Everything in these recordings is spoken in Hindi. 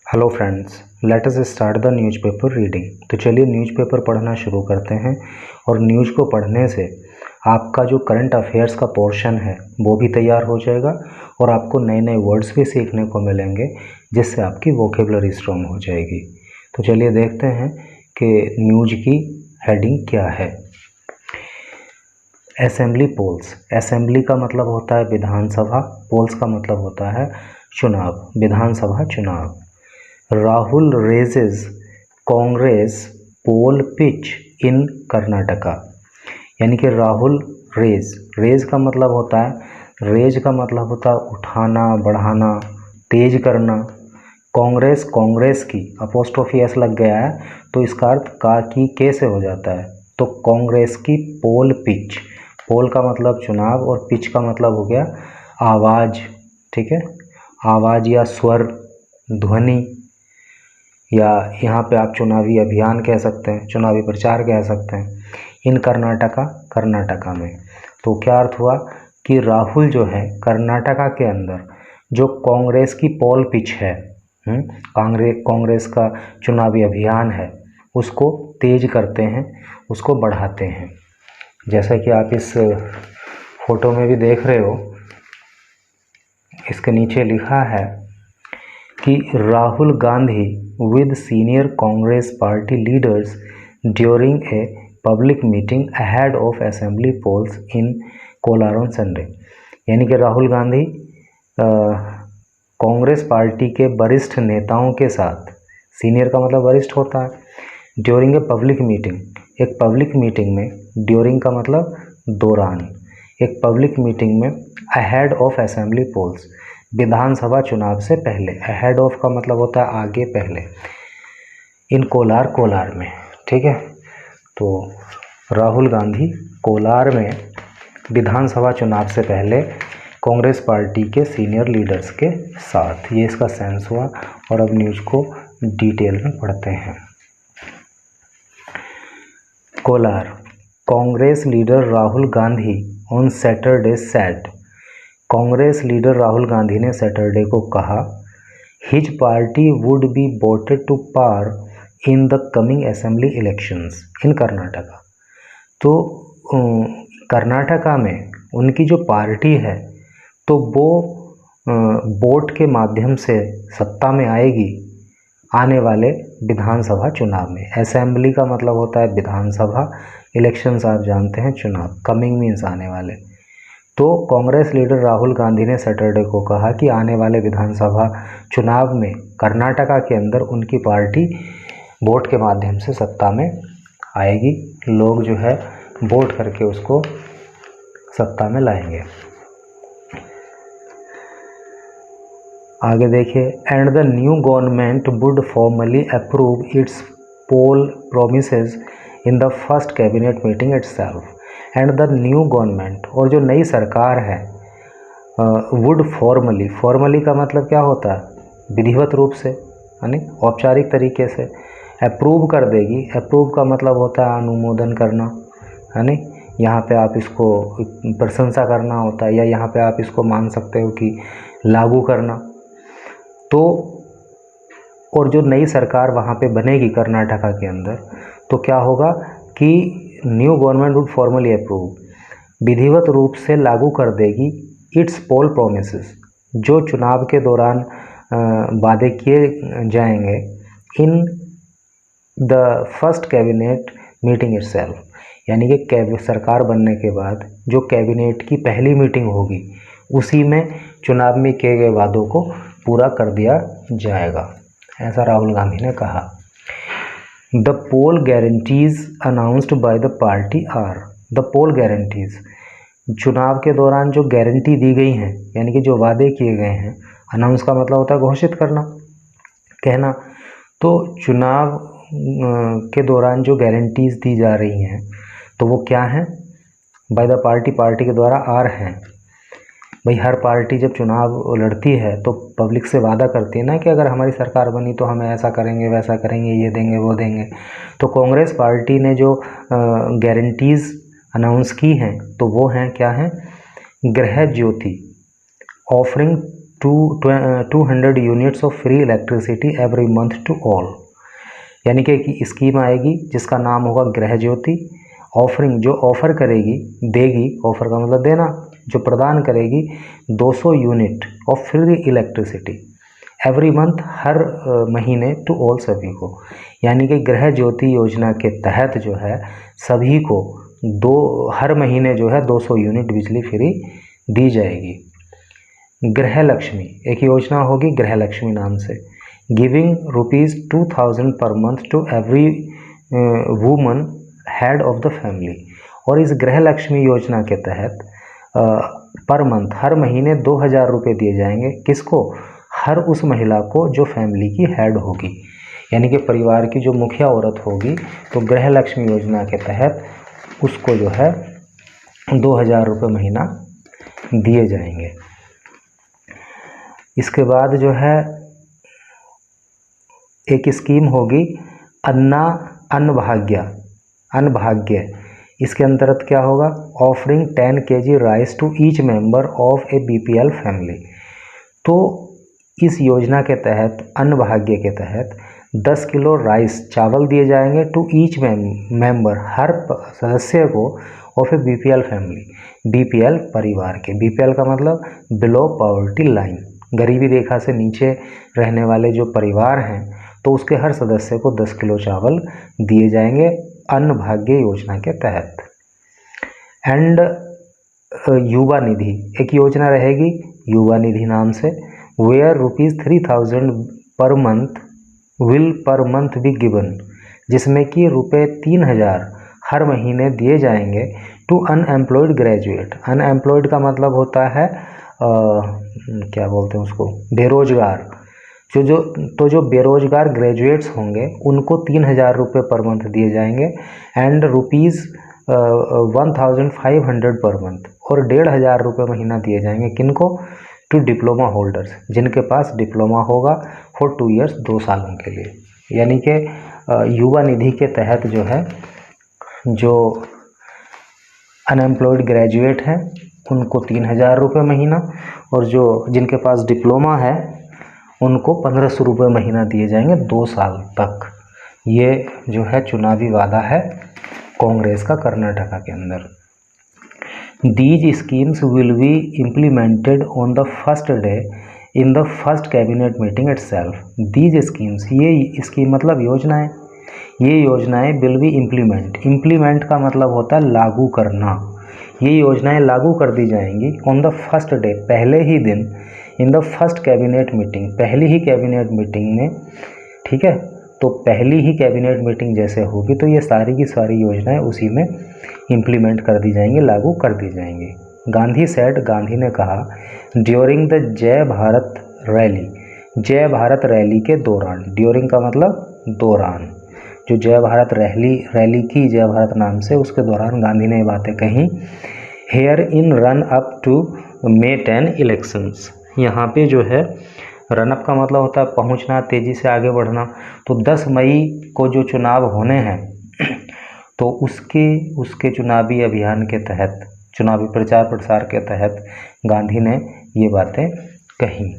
Hello friends, let us start the newspaper reading. तो चलिए न्यूज़पेपर पढ़ना शुरू करते हैं। और न्यूज़ को पढ़ने से आपका जो करंट अफेयर्स का पोर्शन है वो भी तैयार हो जाएगा और आपको नए नए वर्ड्स भी सीखने को मिलेंगे, जिससे आपकी वोकेबलरी स्ट्रॉन्ग हो जाएगी। तो चलिए देखते हैं कि न्यूज़ की हेडिंग क्या है। Assembly poles. असेंबली का मतलब होता है विधानसभा, पोल्स का मतलब होता है चुनाव, विधानसभा चुनाव। Rahul raises Congress poll pitch in Karnataka. यानी कि राहुल रेज का मतलब होता है उठाना, बढ़ाना, तेज करना। कांग्रेस की अपोस्ट्रोफी एस लग गया है तो इसका अर्थ का की के से हो जाता है। तो कांग्रेस की पोल पिच, पोल का मतलब चुनाव और पिच का मतलब हो गया आवाज़। ठीक है, आवाज़ या स्वर, ध्वनि, या यहाँ पे आप चुनावी अभियान कह सकते हैं, चुनावी प्रचार कह सकते हैं। इन कर्नाटका में। तो क्या अर्थ हुआ कि राहुल जो है कर्नाटका के अंदर जो कांग्रेस की पोल पिच है, कांग्रेस का चुनावी अभियान है, उसको तेज करते हैं, उसको बढ़ाते हैं। जैसा कि आप इस फोटो में भी देख रहे हो, इसके नीचे लिखा है कि Rahul Gandhi with senior Congress party leaders during a public meeting ahead of assembly polls in Kolar on Sunday। यानी कि राहुल गांधी कांग्रेस पार्टी के वरिष्ठ नेताओं के साथ, सीनियर का मतलब वरिष्ठ होता है, ड्यूरिंग ए पब्लिक मीटिंग, एक पब्लिक मीटिंग में, ड्यूरिंग का मतलब दौरान, एक पब्लिक मीटिंग में, अहेड ऑफ असेंबली पोल्स, विधानसभा चुनाव से पहले। अहेड ऑफ का मतलब होता है आगे, पहले। इन कोलार में, ठीक है। तो राहुल गांधी कोलार में विधानसभा चुनाव से पहले कांग्रेस पार्टी के सीनियर लीडर्स के साथ, ये इसका सेंस हुआ। और अब न्यूज़ को डिटेल में पढ़ते हैं। Kolar. Congress leader Rahul Gandhi on Saturday said. Congress leader Rahul Gandhi ने सैटरडे को कहा his party would be voted to power in the coming assembly elections in Karnataka. तो कर्नाटका में उनकी जो पार्टी है तो वो वोट के माध्यम से सत्ता में आएगी आने वाले विधानसभा चुनाव में। असेंबली का मतलब होता है विधानसभा, इलेक्शंस आप जानते हैं चुनाव, कमिंग मीन्स आने वाले। तो कांग्रेस लीडर राहुल गांधी ने सैटरडे को कहा कि आने वाले विधानसभा चुनाव में कर्नाटका के अंदर उनकी पार्टी वोट के माध्यम से सत्ता में आएगी। लोग जो है वोट करके उसको सत्ता में लाएंगे। आगे देखिए, and the new government would formally approve its poll promises in the first cabinet meeting itself. And the new government, और जो नई सरकार है, वुड फॉर्मली का मतलब क्या होता है, विधिवत रूप से, यानी औपचारिक तरीके से अप्रूव कर देगी। अप्रूव का मतलब होता है अनुमोदन करना, यानी यहाँ पे आप इसको प्रशंसा करना होता है, या यहाँ पे आप इसको मान सकते हो कि लागू करना। तो और जो नई सरकार वहाँ पे बनेगी कर्नाटका के अंदर, तो क्या होगा कि new government would formally approve, विधिवत रूप से लागू कर देगी इट्स पोल प्रोमिसेस, जो चुनाव के दौरान वादे किए जाएंगे, इन the first cabinet meeting itself. यानी कि सरकार बनने के बाद जो कैबिनेट की पहली मीटिंग होगी उसी में चुनाव में किए गए वादों को पूरा कर दिया जाएगा, ऐसा राहुल गांधी ने कहा। The poll guarantees announced by the party are. The poll guarantees, चुनाव के दौरान जो गारंटी दी गई हैं, यानी कि जो वादे किए गए हैं, अनाउंस का मतलब होता है घोषित करना, कहना। तो चुनाव के दौरान जो गारंटीज दी जा रही हैं तो वो क्या हैं, बाय द पार्टी के द्वारा आर हैं। भाई हर पार्टी जब चुनाव लड़ती है तो पब्लिक से वादा करती है ना कि अगर हमारी सरकार बनी तो हम ऐसा करेंगे, वैसा करेंगे, ये देंगे, वो देंगे। तो कांग्रेस पार्टी ने जो गारंटीज़ अनाउंस की हैं तो वो हैं, क्या हैं, Gruha Jyothi offering 200 units of free electricity every month to all. यानी कि स्कीम आएगी जिसका नाम होगा गृह ज्योति। ऑफरिंग, जो ऑफ़र करेगी, देगी, ऑफ़र का मतलब देना, जो प्रदान करेगी 200 unit of free electricity every month, हर महीने, टू ऑल, सभी को। यानी कि गृह ज्योति योजना के तहत जो है सभी को हर महीने जो है 200 यूनिट बिजली फ्री दी जाएगी। गृह लक्ष्मी एक योजना होगी गृह लक्ष्मी नाम से, giving ₹2000 per month to every woman head of the family. और इस गृह लक्ष्मी योजना के तहत पर मंथ, हर महीने 2000 रुपये दिए जाएंगे। किसको? हर उस महिला को जो फैमिली की हेड होगी, यानी कि परिवार की जो मुखिया औरत होगी, तो गृह लक्ष्मी योजना के तहत उसको जो है 2000 रुपये महीना दिए जाएंगे। इसके बाद जो है एक स्कीम होगी अन्नभाग्य। इसके अंतर्गत क्या होगा? Offering 10 kg rice to each member of a BPL family. तो इस योजना के तहत, अन्नभाग्य के तहत 10 किलो राइस, चावल दिए जाएंगे टू ईच मेंबर, हर सदस्य को, of a BPL family, BPL परिवार के। BPL का मतलब बिलो पॉवर्टी लाइन, गरीबी रेखा से नीचे रहने वाले जो परिवार हैं, तो उसके हर सदस्य को 10 किलो चावल दिए जाएंगे अन्नभाग्य योजना के तहत। एंड युवा निधि एक योजना रहेगी युवा निधि नाम से, where ₹3000 per month be given, जिसमें कि ₹3000 हर महीने दिए जाएंगे टू अनएम्प्लॉयड ग्रेजुएट। अनएम्प्लॉयड का मतलब होता है क्या बोलते हैं उसको, बेरोजगार। जो बेरोजगार ग्रेजुएट्स होंगे उनको 3000 रुपये पर मंथ दिए जाएंगे। एंड ₹1500 पर मंथ, और 1500 रुपये महीना दिए जाएंगे किनको? टू डिप्लोमा होल्डर्स, जिनके पास डिप्लोमा होगा फॉर 2 ईयर्स, 2 सालों के लिए। यानी कि युवा निधि के तहत जो है, जो अनएम्प्लॉयड ग्रेजुएट हैं उनको 3000 रुपये महीना, और जिनके पास डिप्लोमा है उनको 1500 रुपये महीना दिए जाएंगे 2 साल तक। ये जो है चुनावी वादा है कांग्रेस का कर्नाटका के अंदर। These schemes will be implemented on the first day in the first cabinet meeting itself. These schemes, ये स्कीम मतलब योजनाएं, ये योजनाएं विल बी इम्प्लीमेंट का मतलब होता है लागू करना। ये योजनाएं लागू कर दी जाएंगी ऑन द फर्स्ट डे, पहले ही दिन, इन द फर्स्ट कैबिनेट मीटिंग, पहली ही कैबिनेट मीटिंग में। ठीक है, तो पहली ही कैबिनेट मीटिंग जैसे होगी तो ये सारी की सारी योजनाएं उसी में इम्प्लीमेंट कर दी जाएंगी, लागू कर दी जाएंगी। गांधी सेड, गांधी ने कहा, ड्यूरिंग द जय भारत रैली के दौरान, ड्यूरिंग का मतलब दौरान, जो जय भारत रैली की जय भारत नाम से, उसके दौरान गांधी ने ये बातें कही। Here in run up to May 10 elections, यहाँ पे जो है रन अप का मतलब होता है पहुँचना, तेज़ी से आगे बढ़ना। तो 10 मई को जो चुनाव होने हैं तो उसके चुनावी अभियान के तहत, चुनावी प्रचार प्रसार के तहत गांधी ने ये बातें कही।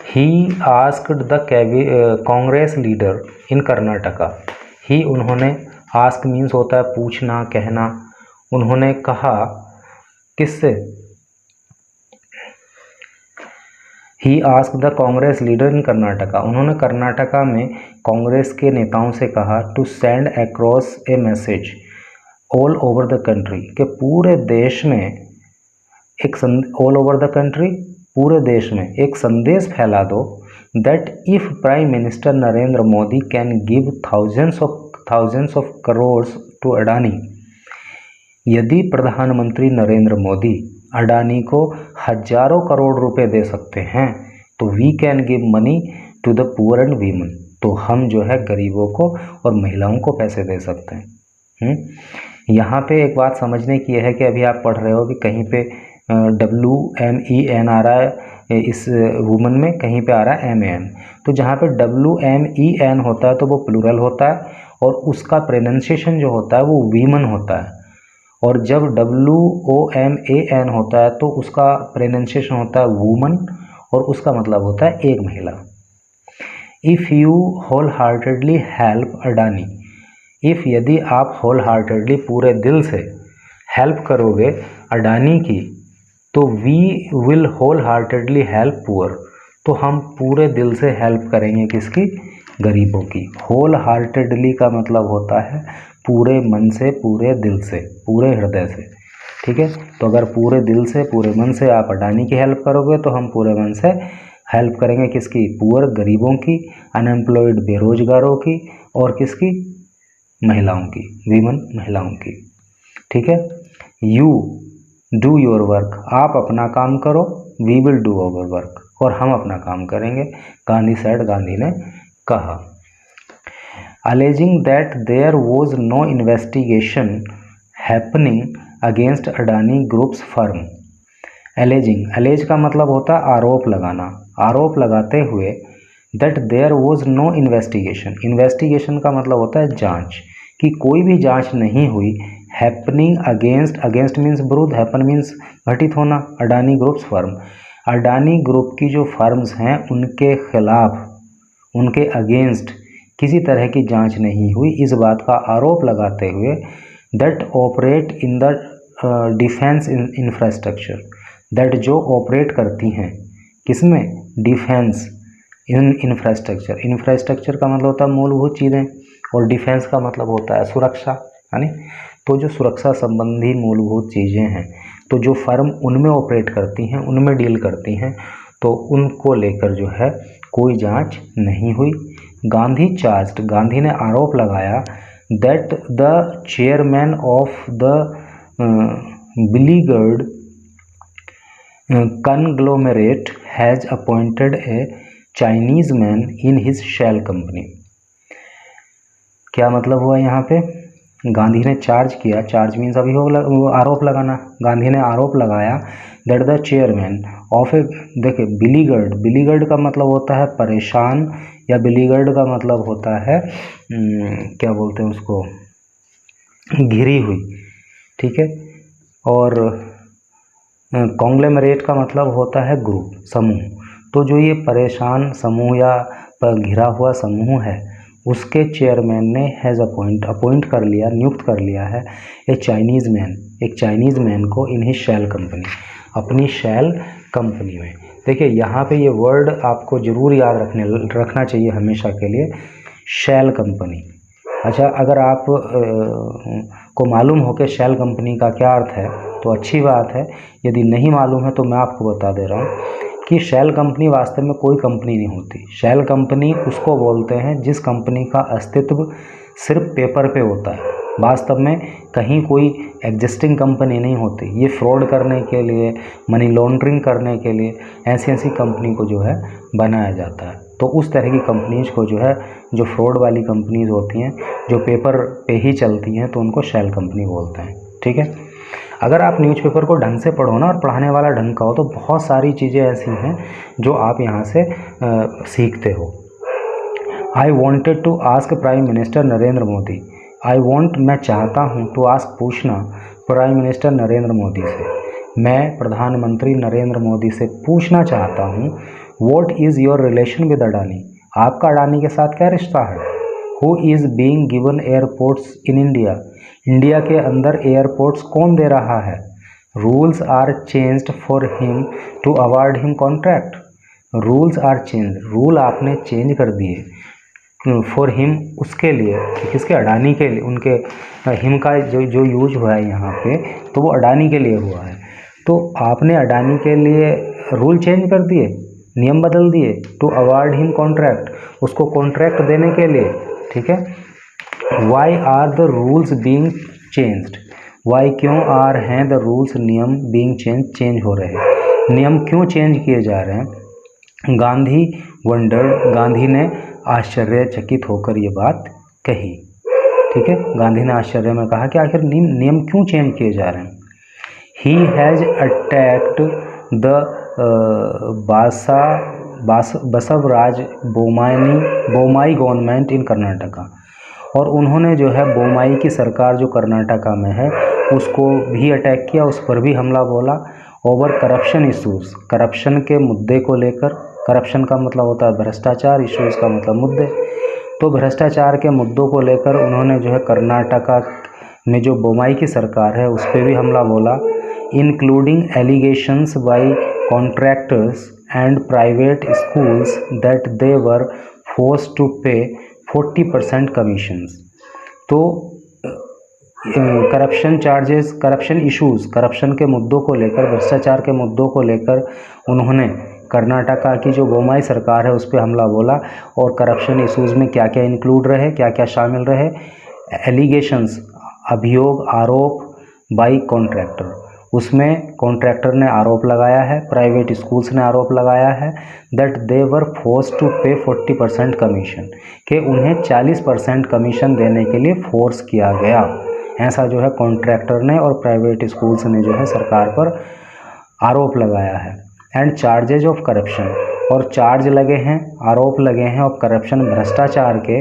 He asked the Congress leader in Karnataka, he उन्होंने, आस्क मीन्स होता है पूछना, कहना। उन्होंने कहा किससे? He asked the Congress leader in Karnataka, उन्होंने कर्नाटका में कांग्रेस के नेताओं से कहा to send across a message all over the country, के पूरे देश में ऑल ओवर द कंट्री, पूरे देश में एक संदेश फैला दो, that if prime minister Narendra Modi can give thousands of crores to Adani, यदि प्रधानमंत्री नरेंद्र मोदी अडानी को हजारों करोड़ रुपए दे सकते हैं, तो we can give money to the poor and women, तो हम जो है गरीबों को और महिलाओं को पैसे दे सकते हैं। यहाँ पे एक बात समझने की है कि अभी आप पढ़ रहे हो कि कहीं पे WMEN आ रहा है इस वुमन में, कहीं पे आ रहा है MAN। तो जहाँ पे WMEN होता है तो वो प्लूरल होता है, और उसका प्रोनाउंसिएशन जो होता है वो वीमन होता है। और जब WOMAN होता है तो उसका प्रोनाउंसिएशन होता है वुमन, और उसका मतलब होता है एक महिला। If you whole heartedly help Adani, if यदि आप होल हार्टेडली पूरे दिल से हेल्प करोगे अडानी की, तो we will whole heartedly help poor, तो हम पूरे दिल से हेल्प करेंगे किसकी, गरीबों की। होल हार्टेडली का मतलब होता है पूरे मन से, पूरे दिल से, पूरे हृदय से, ठीक है। तो अगर पूरे दिल से, पूरे मन से आप अडानी की हेल्प करोगे तो हम पूरे मन से हेल्प करेंगे किसकी, पुअर गरीबों की, अनएम्प्लॉयड बेरोजगारों की, और किसकी, महिलाओं की, वीमन महिलाओं की, ठीक है। यू डू योर वर्क, आप अपना काम करो, we will do our work, और हम अपना काम करेंगे, गांधी सेड, गांधी ने कहा। Alleging that there was no investigation happening against Adani groups firm. Alleging, allege का मतलब होता है आरोप लगाना, आरोप लगाते हुए, that there was no investigation, investigation का मतलब होता है जांच, कि कोई भी जांच नहीं हुई, हैपनिंग अगेंस्ट, अगेंस्ट मीन्स विरुद्ध, हैपन मीन्स घटित होना, Adani groups firm, Adani group की जो फर्म्स हैं उनके खिलाफ, उनके अगेंस्ट किसी तरह की जांच नहीं हुई, इस बात का आरोप लगाते हुए, that operate in the defence infrastructure, that जो ऑपरेट करती हैं किसमें, डिफेंस इन इंफ्रास्ट्रक्चर, इंफ्रास्ट्रक्चर का मतलब होता है मूलभूत चीज़ें, और डिफेंस का मतलब होता है सुरक्षा, यानी तो जो सुरक्षा संबंधी मूलभूत चीज़ें हैं, तो जो फर्म उनमें ऑपरेट करती हैं, उनमें डील करती हैं, तो उनको लेकर जो है कोई जांच नहीं हुई। गांधी चार्ज्ड, गांधी ने आरोप लगाया, that the chairman of the beleaguered conglomerate has appointed a Chinese man in his shell company। क्या मतलब हुआ यहाँ पे, गांधी ने चार्ज किया, चार्ज मीन्स अभी हो आरोप लगाना, गांधी ने आरोप लगाया, दैट द चेयरमैन ऑफ ए, देखिए बिलीगर्ड, बिलीगर्ड का मतलब होता है परेशान, या बिलीगर्ड का मतलब होता है क्या बोलते हैं उसको, घिरी हुई, ठीक है। और कॉन्ग्लोमरेट का मतलब होता है ग्रुप, समूह, तो जो ये परेशान समूह या घिरा हुआ समूह है, उसके चेयरमैन ने हैज़ अपॉइंट कर लिया, नियुक्त कर लिया है, ए चाइनीज़ मैन, एक चाइनीज़ मैन को, इन ही शैल कंपनी, अपनी शैल कंपनी में। देखिए यहाँ पे ये वर्ड आपको ज़रूर याद रखना चाहिए हमेशा के लिए, शैल कंपनी। अच्छा, अगर आप को मालूम हो कि शैल कंपनी का क्या अर्थ है तो अच्छी बात है, यदि नहीं मालूम है तो मैं आपको बता दे रहा हूँ कि शैल कंपनी वास्तव में कोई कंपनी नहीं होती। शैल कंपनी उसको बोलते हैं जिस कंपनी का अस्तित्व सिर्फ पेपर पे होता है, वास्तव में कहीं कोई एग्जिस्टिंग कंपनी नहीं होती। ये फ्रॉड करने के लिए, मनी लॉन्ड्रिंग करने के लिए ऐसी कंपनी को जो है बनाया जाता है। तो उस तरह की कंपनीज को जो है, जो फ्रॉड वाली कंपनीज होती हैं, जो पेपर पे ही चलती हैं, तो उनको शैल कंपनी बोलते हैं, ठीक है। अगर आप न्यूज़पेपर को ढंग से पढ़ो ना, और पढ़ाने वाला ढंग का हो, तो बहुत सारी चीज़ें ऐसी हैं जो आप यहाँ से सीखते हो। I wanted to ask prime minister Narendra Modi, I want मैं चाहता हूँ, टू आस्क पूछना, प्राइम मिनिस्टर नरेंद्र मोदी से, मैं प्रधानमंत्री नरेंद्र मोदी से पूछना चाहता हूँ, what is your relation with Adani, आपका अडानी के साथ क्या रिश्ता है। Who is being given airports in India, India के अंदर एयरपोर्ट्स कौन दे रहा है। Rules are changed for him to award him contract, rules are change, rule आपने चेंज कर दिए, फॉर हिम उसके लिए, किसके, अडानी के लिए, उनके हिम का जो यूज हुआ है यहाँ पे, तो वो अडानी के लिए हुआ है। तो आपने अडानी के लिए रूल चेंज कर दिए, नियम बदल दिए, टू अवार्ड हिम कॉन्ट्रैक्ट, उसको कॉन्ट्रैक्ट देने के लिए, ठीक है। Why are the rules being changed, why क्यों आर हैं द रूल्स, नियम बीइंग चेंज हो रहे हैं, नियम क्यों चेंज किए जा रहे हैं। गांधी वंडर्ड, गांधी ने आश्चर्यचकित होकर ये बात कही, ठीक है। गांधी ने आश्चर्य में कहा कि आखिर नियम क्यों चेंज किए जा रहे हैं। He has attacked the Basavaraj Bommai government in Karnataka, और उन्होंने जो है बोमाई की सरकार जो कर्नाटका में है उसको भी अटैक किया, उस पर भी हमला बोला, ओवर करप्शन इश्यूज, करप्शन के मुद्दे को लेकर, करप्शन का मतलब होता है भ्रष्टाचार, इश्यूज का मतलब मुद्दे, तो भ्रष्टाचार के मुद्दों को लेकर उन्होंने जो है कर्नाटका में जो बोम्मई की सरकार है उस पर भी हमला बोला, including allegations by contractors and private schools that they were forced to pay 40% commissions. तो corruption charges, corruption issues, corruption के मुद्दों को लेकर, भ्रष्टाचार के मुद्दों को लेकर उन्होंने कर्नाटका की जो बोम्मई सरकार है उस पर हमला बोला। और करप्शन इश्यूज में क्या क्या इंक्लूड रहे, क्या क्या शामिल रहे, एलिगेशंस, अभियोग, आरोप, बाई कॉन्ट्रैक्टर, उसमें कॉन्ट्रैक्टर ने आरोप लगाया है, प्राइवेट स्कूल्स ने आरोप लगाया है that they were force to pay 40% commission, कि उन्हें 40% कमीशन देने के लिए फोर्स किया गया, ऐसा जो है कॉन्ट्रैक्टर ने और प्राइवेट स्कूल्स ने जो है सरकार पर आरोप लगाया है। एंड चार्जेज ऑफ करप्शन, और चार्ज लगे हैं, आरोप लगे हैं ऑफ करप्शन, भ्रष्टाचार के,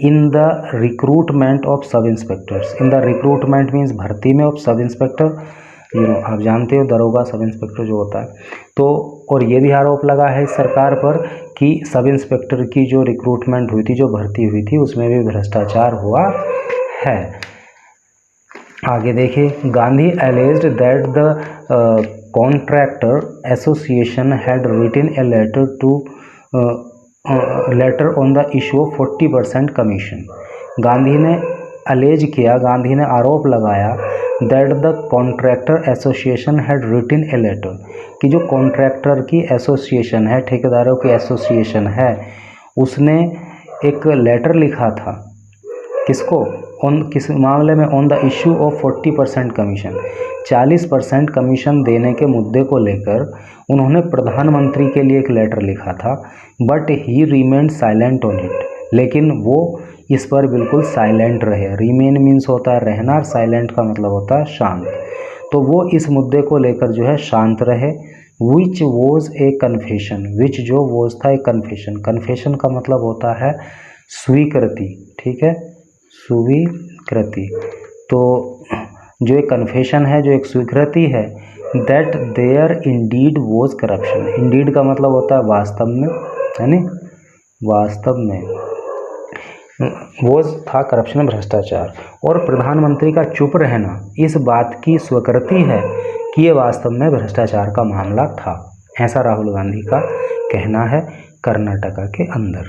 इन द रिक्रूटमेंट ऑफ सब inspectors, in the recruitment means भर्ती में, ऑफ सब इंस्पेक्टर, आप जानते हो दरोगा सब इंस्पेक्टर जो होता है, तो और ये भी आरोप लगा है सरकार पर कि सब इंस्पेक्टर की जो रिक्रूटमेंट हुई थी, जो भर्ती हुई थी, उसमें भी भ्रष्टाचार हुआ है। आगे देखिए, Gandhi alleged that the contractor association had written a letter on the issue of 40% commission. Gandhi ने अलेज किया, गांधी ने आरोप लगाया that the contractor association had written a letter, कि जो कॉन्ट्रैक्टर की एसोसिएशन है, ठेकेदारों की एसोसिएशन है, उसने एक लेटर लिखा था, किसको, किस मामले में, on the issue of 40% commission, 40% commission देने के मुद्दे को लेकर उन्होंने प्रधानमंत्री के लिए एक लेटर लिखा था, but he remained silent on it, लेकिन वो इस पर बिल्कुल साइलेंट रहे। रिमेन मीन्स होता है रहना, और साइलेंट का मतलब होता है शांत, तो वो इस मुद्दे को लेकर जो है शांत रहे। विच वॉज ए कन्फेशन, विच जो वॉज था एक कन्फेशन, कन्फेशन का मतलब होता है स्वीकृति, ठीक है, स्वीकृति, तो जो एक कन्फेशन है, जो एक स्वीकृति है, that there indeed was corruption, indeed का मतलब होता है वास्तव में, है नी, वास्तव में वो था करप्शन, भ्रष्टाचार, और प्रधानमंत्री का चुप रहना इस बात की स्वीकृति है कि ये वास्तव में भ्रष्टाचार का मामला था, ऐसा राहुल गांधी का कहना है कर्नाटका के अंदर।